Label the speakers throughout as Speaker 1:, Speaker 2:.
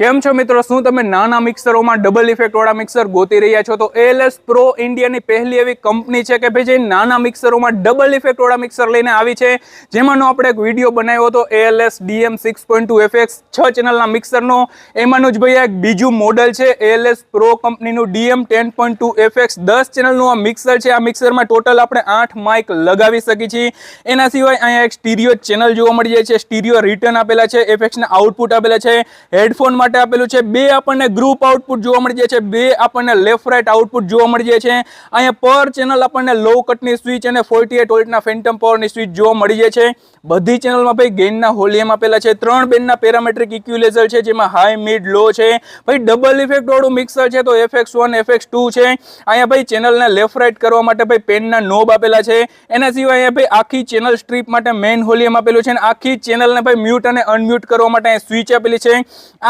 Speaker 1: કેમ છો મિત્રો? શું તમે નાના મિક્સરોમાં ડબલ ઇફેક્ટ વાળા મિક્સર ગોતી રહ્યા છો? તો એએલએસ પ્રો ઇન્ડિયાની પહેલી એવી કંપની છે કે ભાઈ જે નાના મિક્સરોમાં ડબલ ઇફેક્ટ વાળા મિક્સર લઈને આવી છે, જેમાંનો આપણે એક વિડીયો બનાવ્યો હતો એએલએસ ડીએમ 6.2 FX 6 ચેનલના મિક્સરનો. એમાંનું જ ભાઈ એક બીજું મોડલ છે એએલએસ પ્રો કંપનીનું ડીએમ 10.2 FX 10 ચેનલનું આ મિક્સર છે. આ મિક્સરમાં ટોટલ આપણે 8 માઇક લગાવી શકીએ છીએ. એના સિવાય અહીંયા એક સ્ટીરિયો ચેનલ જોવા મળી જાય છે, સ્ટીરિયો રિટર્ન આપેલા છે, FX ના આઉટપુટ આપેલા છે, હેડફોન માટે આપેલું છે, બે આપણને ગ્રુપ આઉટપુટ જોવા મળી જાય છે, બે આપણને લેફ્ટ રાઈટ આઉટપુટ જોવા મળી જાય છે. અહીંયા પર ચેનલ આપણને લો કટની સ્વિચ અને 48 વોલ્ટના ફેન્ટમ પાવરની સ્વિચ જોવા મળી જાય છે. બધી ચેનલમાં ભાઈ ગેઇનના વોલ્યુમ આપેલા છે, 3 બેન્ડના પેરામેટ્રિક ઇક્વિલાઇઝર છે, જેમાં હાઈ મિડ લો છે. ભાઈ ડબલ ઇફેક્ટ વાળું મિક્સર છે, તો FX1 FX2 છે. અહીંયા ભાઈ ચેનલને લેફ્ટ રાઈટ કરવા માટે ભાઈ પેનના નોબ આપેલા છે. એના સિવાય અહીંયા ભાઈ આખી ચેનલ સ્ટ્રીપ માટે મેઇન વોલ્યુમ આપેલું છે, અને આખી ચેનલને ભાઈ મ્યુટ અને અનમ્યુટ કરવા માટે અહીં સ્વિચ આપેલી છે.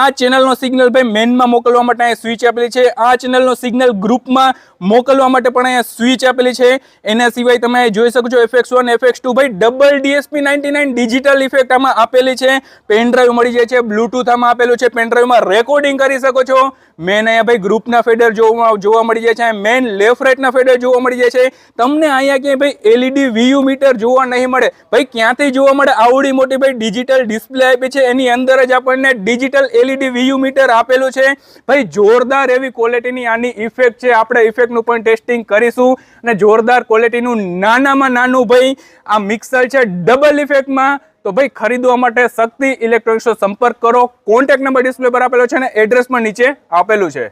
Speaker 1: આ ચેનલનો સિગ્નલ ભાઈ મેનમાં મોકલવા માટે અહીં સ્વિચ આપેલી છે. આ ચેનલનો સિગ્નલ ગ્રુપમાં મોકલવા માટે પણ અહીંયા સ્વિચ આપેલી છે. એના સિવાય તમે જોઈ શકો છો FX1 FX2 ભાઈ ડબલ DSP99 ડિજિટલ ઇફેક્ટ આમાં આપેલી છે. પેન ડ્રાઈવ મળી જાય છે, બ્લૂટૂથ આમાં આપેલું છે, પેન ડ્રાઈવમાં રેકોર્ડિંગ કરી શકો છો. મેન અહીંયા ભાઈ ગ્રુપના ફેડર જોવા મળી જાય છે, મેન લેફ્ટ રાઈટના ફેડર જોવા મળી જાય છે. તમને અહીંયા ક્યાંય ભાઈ LED VU મીટર જોવા નહીં મળે. ભાઈ ક્યાંથી જોવા મળે? આવડી મોટી ભાઈ ડિજિટલ ડિસ્પ્લે આપી છે, એની અંદર જ આપણને ડિજિટલ LED VU મીટર આપેલું છે. ભાઈ જોરદાર એવી ક્વોલિટીની આની ઇફેક્ટ છે. આપણે ઇફેક્ટનું પણ ટેસ્ટિંગ કરીશું, અને જોરદાર ક્વોલિટીનું નાનામાં નાનું ભાઈ આ મિક્સર છે ડબલ ઇફેક્ટમાં. તો ભાઈ ખરીદવા માટે શક્તિ ઇલેક્ટ્રોનિક્સનો સંપર્ક કરો. કોન્ટેક્ટ નંબર ડિસ્પ્લે પર આપેલો છે અને એડ્રેસ પણ નીચે આપેલું છે.